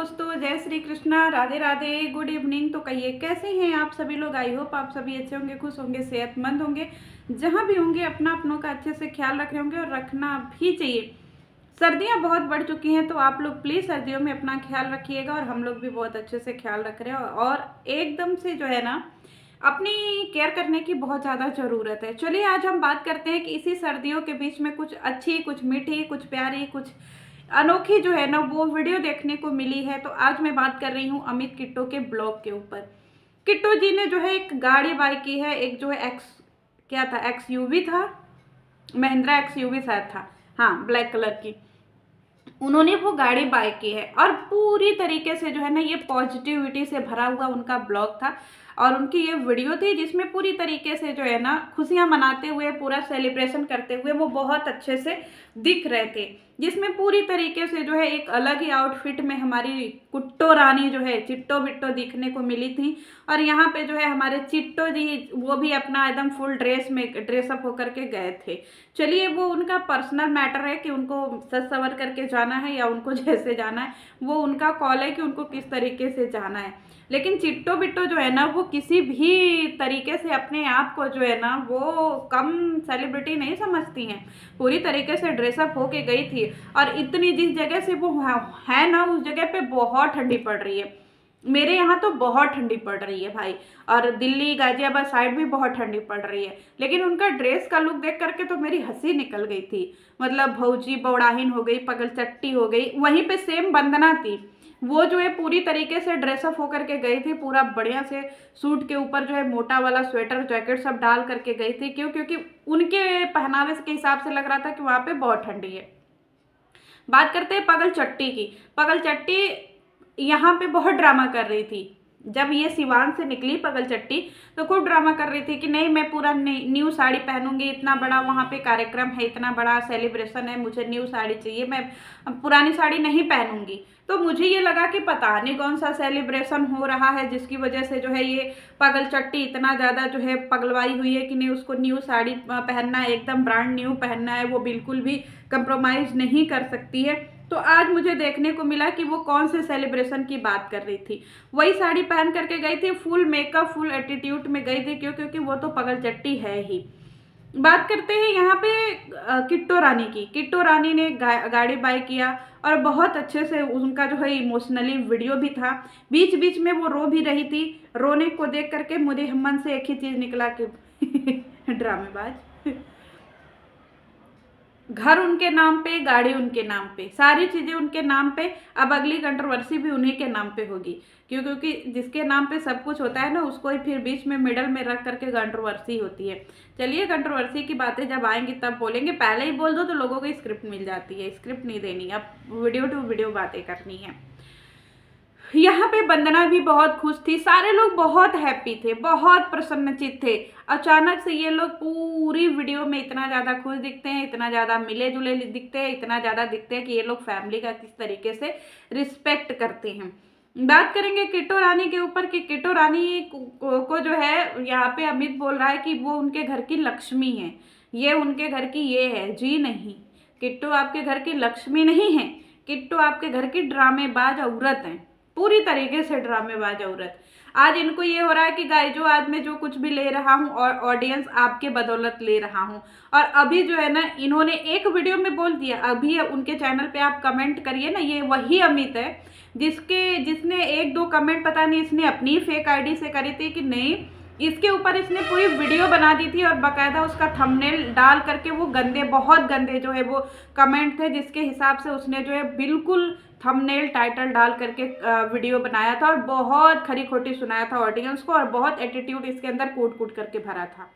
दोस्तों, जय Shri Krishna, Radhe Radhe, good evening. तो कहिए कैसे हैं आप सभी लोग। आई होप आप सभी अच्छे होंगे, खुश होंगे, सेहतमंद होंगे, जहां भी होंगे अपना अपनों का अच्छे से ख्याल रख रहे होंगे और रखना भी चाहिए। सर्दियां बहुत बढ़ चुकी हैं तो आप लोग प्लीज़ सर्दियों में अपना ख्याल रखिएगा और हम लोग भी बहुत अच्छे से ख्याल रख रहे हैं और एकदम से जो है ना अपनी केयर करने की बहुत ज़्यादा ज़रूरत है। चलिए आज हम बात करते हैं कि इसी सर्दियों के बीच में कुछ अच्छी, कुछ मीठी, कुछ प्यारी, कुछ अनोखी जो है ना वो वीडियो देखने को मिली है। तो आज मैं बात कर रही हूँ अमित किट्टो के ब्लॉग के ऊपर। किट्टो जी ने जो है एक गाड़ी बाय की है, एक जो है क्या था, XUV था, महिंद्रा XUV शायद था, हाँ ब्लैक कलर की। उन्होंने वो गाड़ी बाय की है और पूरी तरीके से जो है ना ये पॉजिटिविटी से भरा हुआ उनका ब्लॉग था और उनकी ये वीडियो थी जिसमें पूरी तरीके से जो है ना खुशियां मनाते हुए, पूरा सेलिब्रेशन करते हुए वो बहुत अच्छे से दिख रहे थे, जिसमें पूरी तरीके से जो है एक अलग ही आउटफिट में हमारी कुट्टो रानी जो है चिट्टो बिट्टो दिखने को मिली थी। और यहाँ पे जो है हमारे चिट्टो जी वो भी अपना एकदम फुल ड्रेसअप होकर के गए थे। चलिए वो उनका पर्सनल मैटर है कि उनको सज सवर करके जाना है या उनको जैसे जाना है, वो उनका कॉल है कि उनको किस तरीके से जाना है। लेकिन चिट्टो बिट्टो जो है ना वो किसी भी तरीके से अपने आप को जो है ना वो कम सेलिब्रिटी नहीं समझती हैं। पूरी तरीके से ड्रेसअप होके गई थी और इतनी जिस जगह से वो है ना उस जगह पे बहुत ठंडी पड़ रही है। मेरे यहाँ तो बहुत ठंडी पड़ रही है भाई, और दिल्ली गाजियाबाद साइड भी बहुत ठंडी पड़ रही है। लेकिन उनका ड्रेस का लुक देख करके तो मेरी हंसी निकल गई थी। मतलब भौजी बौड़ाहिन हो गई, पगल चट्टी हो गई। वहीं पे सेम वंदना थी, वो जो है पूरी तरीके से ड्रेसअप होकर के गई थी, पूरा बढ़िया से सूट के ऊपर जो है मोटा वाला स्वेटर जैकेट सब डाल करके गई थी। क्यों? क्योंकि उनके पहनावे के हिसाब से लग रहा था कि वहाँ पे बहुत ठंडी है। बात करते हैं पगल चट्टी की। पगल चट्टी यहाँ पे बहुत ड्रामा कर रही थी। जब ये सिवान से निकली पगल चट्टी तो खूब ड्रामा कर रही थी कि नहीं मैं पूरा न्यू साड़ी पहनूंगी, इतना बड़ा वहाँ पे कार्यक्रम है, इतना बड़ा सेलिब्रेशन है, मुझे न्यू साड़ी चाहिए, मैं पुरानी साड़ी नहीं पहनूंगी। तो मुझे ये लगा कि पता नहीं कौन सा सेलिब्रेशन हो रहा है जिसकी वजह से जो है ये पगल चट्टी इतना ज़्यादा जो है पगलवाई हुई है कि नहीं उसको न्यू साड़ी पहनना है, एकदम ब्रांड न्यू पहनना है, वो बिल्कुल भी कंप्रोमाइज़ नहीं कर सकती है। तो आज मुझे देखने को मिला कि वो कौन से सेलिब्रेशन की बात कर रही थी। वही साड़ी पहन करके गई थी, फुल मेकअप फुल एटीट्यूड में गई थी। क्यों? क्योंकि वो तो पगल चट्टी है ही। बात करते हैं यहाँ पे किट्टो रानी की। किट्टो रानी ने गाड़ी बाय किया और बहुत अच्छे से उनका जो है इमोशनली वीडियो भी था। बीच बीच में वो रो भी रही थी। रोने को देख करके मुझे मन से एक ही चीज़ निकला कि ड्रामेबाज। घर उनके नाम पे, गाड़ी उनके नाम पे, सारी चीज़ें उनके नाम पे। अब अगली कंट्रोवर्सी भी उन्हीं के नाम पे होगी। क्यों? क्योंकि जिसके नाम पे सब कुछ होता है ना उसको ही फिर बीच में मिडल में रख करके कंट्रोवर्सी होती है। चलिए कंट्रोवर्सी की बातें जब आएंगी तब बोलेंगे, पहले ही बोल दो तो लोगों को स्क्रिप्ट मिल जाती है। स्क्रिप्ट नहीं देनी, अब वीडियो टू वीडियो बातें करनी है। यहाँ पे वंदना भी बहुत खुश थी, सारे लोग बहुत हैप्पी थे, बहुत प्रसन्नचित थे। अचानक से ये लोग पूरी वीडियो में इतना ज़्यादा खुश दिखते हैं, इतना ज़्यादा मिले जुले दिखते हैं, इतना ज़्यादा दिखते हैं कि ये लोग फैमिली का किस तरीके से रिस्पेक्ट करते हैं। बात करेंगे किट्टो रानी के ऊपर कि किट्टो रानी को जो है यहाँ पे अमित बोल रहा है कि वो उनके घर की लक्ष्मी है, ये उनके घर की ये है। जी नहीं, किट्टो आपके घर की लक्ष्मी नहीं है, किट्टो आपके घर की ड्रामेबाज औरत है, पूरी तरीके से ड्रामेबाज औरत। आज इनको ये हो रहा है कि गाइस जो आज मैं जो कुछ भी ले रहा हूँ और ऑडियंस आपके बदौलत ले रहा हूँ। और अभी जो है ना इन्होंने एक वीडियो में बोल दिया, अभी उनके चैनल पे आप कमेंट करिए ना, ये वही अमित है जिसने एक दो कमेंट पता नहीं इसने अपनी फेक आईडी से करी थी कि नहीं, इसके ऊपर इसने पूरी वीडियो बना दी थी और बाकायदा उसका थंबनेल डाल करके वो गंदे, बहुत गंदे जो है वो कमेंट थे, जिसके हिसाब से उसने जो है बिल्कुल थंबनेल टाइटल डाल करके वीडियो बनाया था और बहुत खरी खोटी सुनाया था ऑडियंस को और बहुत एटीट्यूड इसके अंदर कूट कूट करके भरा था।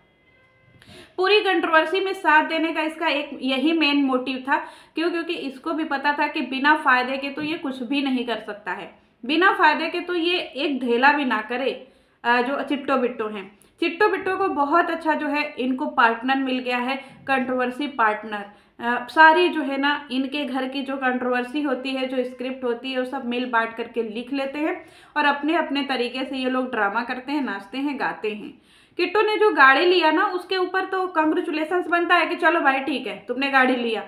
पूरी कंट्रोवर्सी में साथ देने का इसका एक यही मेन मोटिव था। क्यों? क्योंकि इसको भी पता था कि बिना फायदे के तो ये कुछ भी नहीं कर सकता है, बिना फायदे के तो ये एक ढेला भी ना करे। जो चिट्टो बिट्टो हैं, चिट्टो बिट्टो को बहुत अच्छा जो है इनको पार्टनर मिल गया है, कंट्रोवर्सी पार्टनर। सारी जो है ना इनके घर की जो कंट्रोवर्सी होती है, जो स्क्रिप्ट होती है, वो सब मिल बांट करके लिख लेते हैं और अपने अपने तरीके से ये लोग ड्रामा करते हैं, नाचते हैं, गाते हैं। किट्टो ने जो गाड़ी लिया ना उसके ऊपर तो कंग्रेचुलेशंस बनता है कि चलो भाई ठीक है तुमने गाड़ी लिया।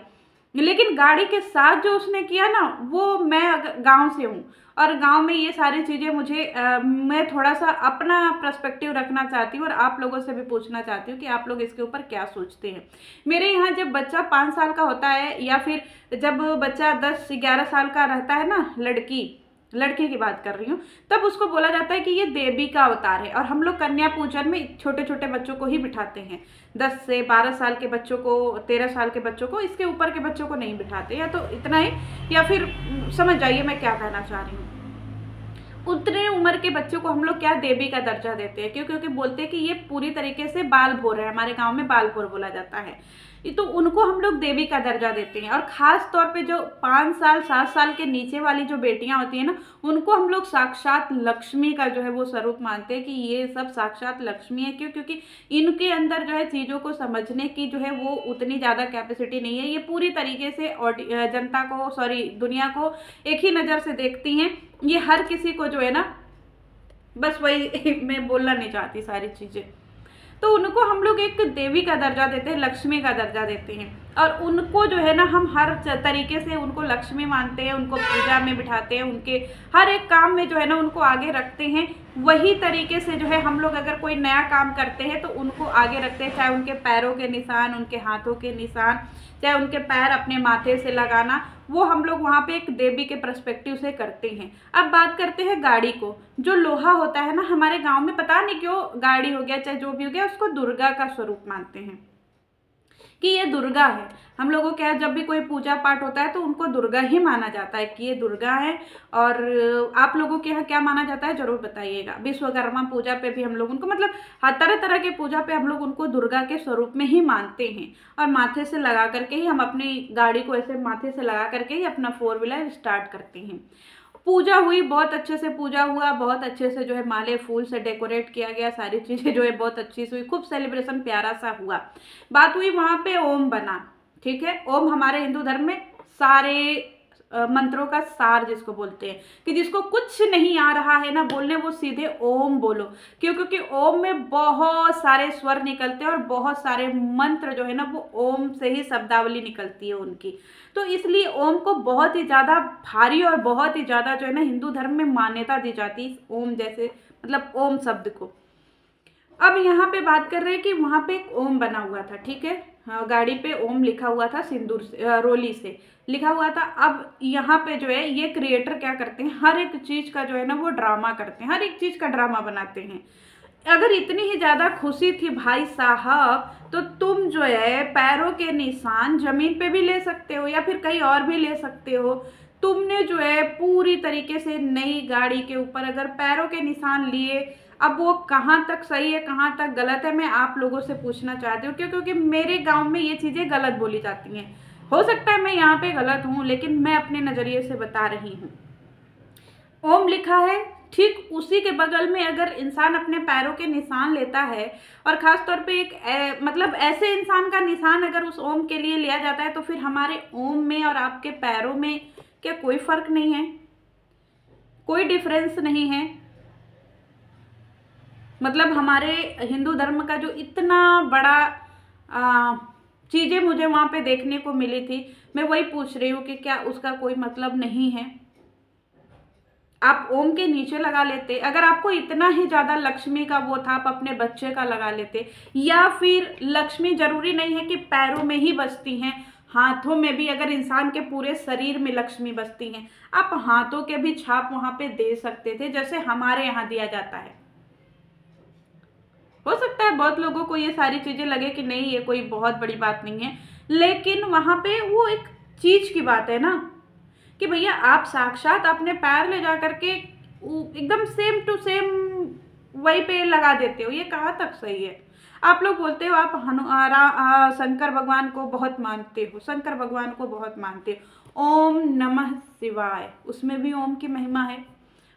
लेकिन गाड़ी के साथ जो उसने किया ना, वो मैं गांव से हूँ और गांव में ये सारी चीज़ें मुझे मैं थोड़ा सा अपना पर्सपेक्टिव रखना चाहती हूँ और आप लोगों से भी पूछना चाहती हूँ कि आप लोग इसके ऊपर क्या सोचते हैं। मेरे यहाँ जब बच्चा 5 साल का होता है या फिर जब बच्चा 10-11 साल का रहता है ना, लड़के की बात कर रही हूँ, तब उसको बोला जाता है कि ये देवी का अवतार है। और हम लोग कन्या पूजन में छोटे छोटे बच्चों को ही बिठाते हैं, 10 से 12 साल के बच्चों को, 13 साल के बच्चों को, इसके ऊपर के बच्चों को नहीं बिठाते। या तो इतना ही, या फिर समझ जाइए मैं क्या कहना चाह रही हूँ। उतने उम्र के बच्चों को हम लोग क्या देवी का दर्जा देते हैं, क्यों? क्योंकि बोलते हैं कि ये पूरी तरीके से बाल भोर है, हमारे गांव में बाल भोर बोला जाता है, तो उनको हम लोग देवी का दर्जा देते हैं। और ख़ास तौर पे जो 5 साल 7 साल के नीचे वाली जो बेटियां होती हैं ना, उनको हम लोग साक्षात लक्ष्मी का जो है वो स्वरूप मानते हैं कि ये सब साक्षात लक्ष्मी है। क्यों? क्योंकि इनके अंदर जो है चीज़ों को समझने की जो है वो उतनी ज़्यादा कैपेसिटी नहीं है। ये पूरी तरीके से जनता को, सॉरी, दुनिया को एक ही नज़र से देखती हैं। ये हर किसी को जो है ना, बस वही मैं बोलना नहीं चाहती सारी चीज़ें। तो उनको हम लोग एक देवी का दर्जा देते हैं, लक्ष्मी का दर्जा देते हैं। और उनको जो है ना हम हर तरीके से उनको लक्ष्मी मानते हैं, उनको पूजा में बिठाते हैं, उनके हर एक काम में जो है ना उनको आगे रखते हैं। वही तरीके से जो है हम लोग अगर कोई नया काम करते हैं तो उनको आगे रखते हैं, चाहे उनके पैरों के निशान, उनके हाथों के निशान, चाहे उनके पैर अपने माथे से लगाना, वो हम लोग वहाँ पे एक देवी के पर्सपेक्टिव से करते हैं। अब बात करते हैं गाड़ी को। जो लोहा होता है ना, हमारे गांव में पता नहीं क्यों गाड़ी हो गया चाहे जो भी हो गया, उसको दुर्गा का स्वरूप मानते हैं कि ये दुर्गा है। हम लोगों के यहाँ जब भी कोई पूजा पाठ होता है तो उनको दुर्गा ही माना जाता है कि ये दुर्गा है। और आप लोगों के यहाँ क्या माना जाता है जरूर बताइएगा। विश्वकर्मा पूजा पे भी हम लोग उनको, मतलब हर तरह तरह के पूजा पे हम लोग उनको दुर्गा के स्वरूप में ही मानते हैं। और माथे से लगा करके ही हम अपनी गाड़ी को ऐसे माथे से लगा करके ही अपना 4 व्हीलर स्टार्ट करते हैं। पूजा हुई, बहुत अच्छे से पूजा हुआ, बहुत अच्छे से जो है माले फूल से डेकोरेट किया गया, सारी चीज़ें जो है बहुत अच्छी से हुई, खूब सेलिब्रेशन प्यारा सा हुआ। बात हुई वहाँ पे ओम बना, ठीक है। ओम हमारे हिंदू धर्म में सारे मंत्रों का सार जिसको बोलते हैं, कि जिसको कुछ नहीं आ रहा है ना बोलने, वो सीधे ओम बोलो। क्यों? क्योंकि ओम में बहुत सारे स्वर निकलते हैं और बहुत सारे मंत्र जो है ना वो ओम से ही शब्दावली निकलती है उनकी। तो इसलिए ओम को बहुत ही ज़्यादा भारी और बहुत ही ज़्यादा जो है ना हिंदू धर्म में मान्यता दी जाती है ओम जैसे, मतलब ओम शब्द को। अब यहाँ पे बात कर रहे हैं कि वहाँ पे एक ओम बना हुआ था, ठीक है। हाँ, गाड़ी पे ओम लिखा हुआ था, सिंदूर से, रोली से लिखा हुआ था। अब यहाँ पे जो है ये क्रिएटर क्या करते हैं, हर एक चीज़ का जो है ना वो ड्रामा करते हैं, हर एक चीज़ का ड्रामा बनाते हैं। अगर इतनी ही ज़्यादा खुशी थी भाई साहब, तो तुम जो है पैरों के निशान जमीन पे भी ले सकते हो या फिर कहीं और भी ले सकते हो। तुमने जो है पूरी तरीके से नई गाड़ी के ऊपर अगर पैरों के निशान लिए, अब वो कहाँ तक सही है कहाँ तक गलत है मैं आप लोगों से पूछना चाहती हूँ। क्यों? क्योंकि मेरे गांव में ये चीज़ें गलत बोली जाती हैं। हो सकता है मैं यहाँ पे गलत हूँ, लेकिन मैं अपने नज़रिए से बता रही हूँ। ओम लिखा है, ठीक उसी के बगल में अगर इंसान अपने पैरों के निशान लेता है, और ख़ास तौर पे एक मतलब ऐसे इंसान का निशान अगर उस ओम के लिए लिया जाता है, तो फिर हमारे ओम में और आपके पैरों में क्या कोई फ़र्क नहीं है? कोई डिफरेंस नहीं है? मतलब हमारे हिंदू धर्म का जो इतना बड़ा चीज़ें मुझे वहाँ पे देखने को मिली थी, मैं वही पूछ रही हूँ कि क्या उसका कोई मतलब नहीं है? आप ओम के नीचे लगा लेते, अगर आपको इतना ही ज़्यादा लक्ष्मी का वो था, आप अपने बच्चे का लगा लेते। या फिर लक्ष्मी जरूरी नहीं है कि पैरों में ही बसती हैं, हाथों में भी, अगर इंसान के पूरे शरीर में लक्ष्मी बसती हैं, आप हाथों के भी छाप वहाँ पे दे सकते थे, जैसे हमारे यहाँ दिया जाता है। हो सकता है बहुत लोगों को ये सारी चीज़ें लगे कि नहीं ये कोई बहुत बड़ी बात नहीं है, लेकिन वहाँ पे वो एक चीज़ की बात है ना कि भैया आप साक्षात अपने पैर ले जा करके एकदम सेम टू सेम वही पे लगा देते हो, ये कहाँ तक सही है? आप लोग बोलते हो आप शंकर भगवान को बहुत मानते हो, शंकर भगवान को बहुत मानते हो, ओम नमः शिवाय, उसमें भी ओम की महिमा है,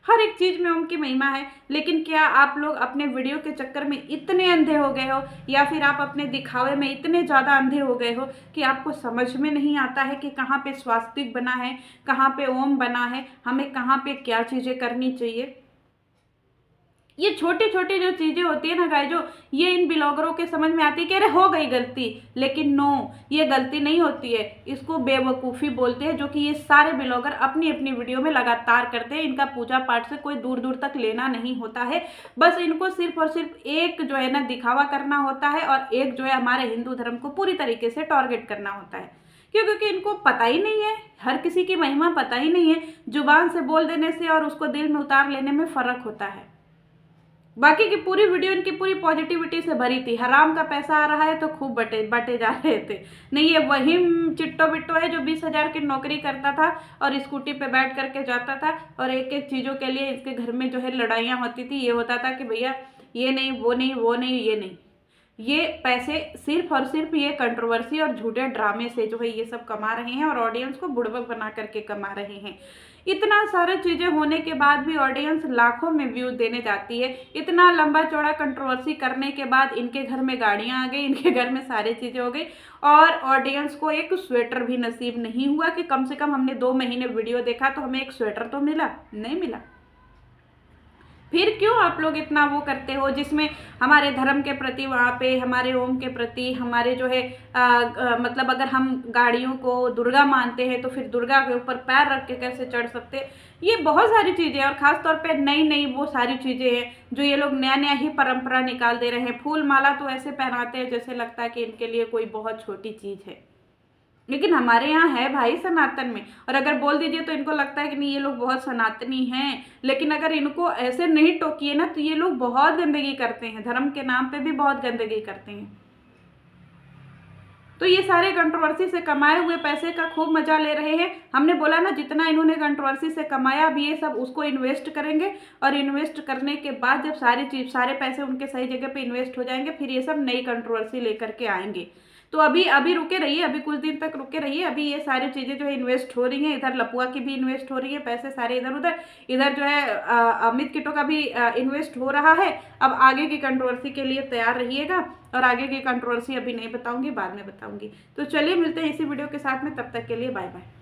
हर एक चीज़ में ओम की महिमा है। लेकिन क्या आप लोग अपने वीडियो के चक्कर में इतने अंधे हो गए हो, या फिर आप अपने दिखावे में इतने ज़्यादा अंधे हो गए हो कि आपको समझ में नहीं आता है कि कहाँ पे स्वास्तिक बना है, कहाँ पे ओम बना है, हमें कहाँ पे क्या चीज़ें करनी चाहिए? ये छोटी छोटी जो चीजें होती है ना गाइस, जो ये इन ब्लॉगरों के समझ में आती है कि अरे हो गई गलती, लेकिन नो, ये गलती नहीं होती है, इसको बेवकूफ़ी बोलते हैं, जो कि ये सारे ब्लॉगर अपनी अपनी वीडियो में लगातार करते हैं। इनका पूजा पाठ से कोई दूर दूर तक लेना नहीं होता है, बस इनको सिर्फ और सिर्फ एक जो है ना दिखावा करना होता है, और एक जो है हमारे हिंदू धर्म को पूरी तरीके से टारगेट करना होता है। क्यों? क्योंकि इनको पता ही नहीं है, हर किसी की महिमा पता ही नहीं है। जुबान से बोल देने से और उसको दिल में उतार लेने में फ़र्क होता है। बाकी की पूरी वीडियो इनकी पूरी पॉजिटिविटी से भरी थी। हराम का पैसा आ रहा है तो खूब बटे जा रहे थे। नहीं, ये वही चिट्टो बिट्टो है जो 20,000 की नौकरी करता था और स्कूटी पे बैठ करके जाता था, और एक एक चीज़ों के लिए इसके घर में जो है लड़ाइयाँ होती थी। ये होता था कि भैया ये नहीं, वो नहीं, वो नहीं, ये नहीं। ये पैसे सिर्फ और सिर्फ ये कंट्रोवर्सी और झूठे ड्रामे से जो है ये सब कमा रहे हैं, और ऑडियंस को बुड़बक बना करके कमा रहे हैं। इतना सारे चीज़ें होने के बाद भी ऑडियंस लाखों में व्यू देने जाती है। इतना लंबा चौड़ा कंट्रोवर्सी करने के बाद इनके घर में गाड़ियां आ गई, इनके घर में सारी चीज़ें हो गई, और ऑडियंस को एक स्वेटर भी नसीब नहीं हुआ कि कम से कम हमने 2 महीने वीडियो देखा तो हमें एक स्वेटर तो मिला, नहीं मिला। फिर क्यों आप लोग इतना वो करते हो, जिसमें हमारे धर्म के प्रति, वहाँ पे हमारे ओम के प्रति, हमारे जो है मतलब अगर हम गाड़ियों को दुर्गा मानते हैं तो फिर दुर्गा के ऊपर पैर रख के कैसे चढ़ सकते हैं। ये बहुत सारी चीज़ें हैं, और ख़ास तौर पे नई नई वो सारी चीज़ें हैं जो ये लोग नया नया ही परंपरा निकाल दे रहे हैं। फूल माला तो ऐसे पहनाते हैं जैसे लगता है कि इनके लिए कोई बहुत छोटी चीज़ है, लेकिन हमारे यहाँ है भाई सनातन में। और अगर बोल दीजिए तो इनको लगता है कि नहीं ये लोग बहुत सनातनी हैं, लेकिन अगर इनको ऐसे नहीं टोकिए ना तो ये लोग बहुत गंदगी करते हैं, धर्म के नाम पे भी बहुत गंदगी करते हैं। तो ये सारे कंट्रोवर्सी से कमाए हुए पैसे का खूब मजा ले रहे हैं। हमने बोला ना जितना इन्होंने कंट्रोवर्सी से कमाया, अब ये सब उसको इन्वेस्ट करेंगे, और इन्वेस्ट करने के बाद जब सारे पैसे उनके सही जगह पे इन्वेस्ट हो जाएंगे, फिर ये सब नई कंट्रोवर्सी लेकर के आएंगे। तो अभी रुके रहिए, अभी कुछ दिन तक रुके रहिए। अभी ये सारी चीज़ें जो है इन्वेस्ट हो रही हैं, इधर लपुआ की भी इन्वेस्ट हो रही है, पैसे सारे इधर उधर, इधर जो है अमित किटो का भी इन्वेस्ट हो रहा है। अब आगे की कंट्रोवर्सी के लिए तैयार रहिएगा, और आगे की कंट्रोवर्सी अभी नहीं बताऊंगी, बाद में बताऊंगी। तो चलिए मिलते हैं इसी वीडियो के साथ में, तब तक के लिए बाय बाय।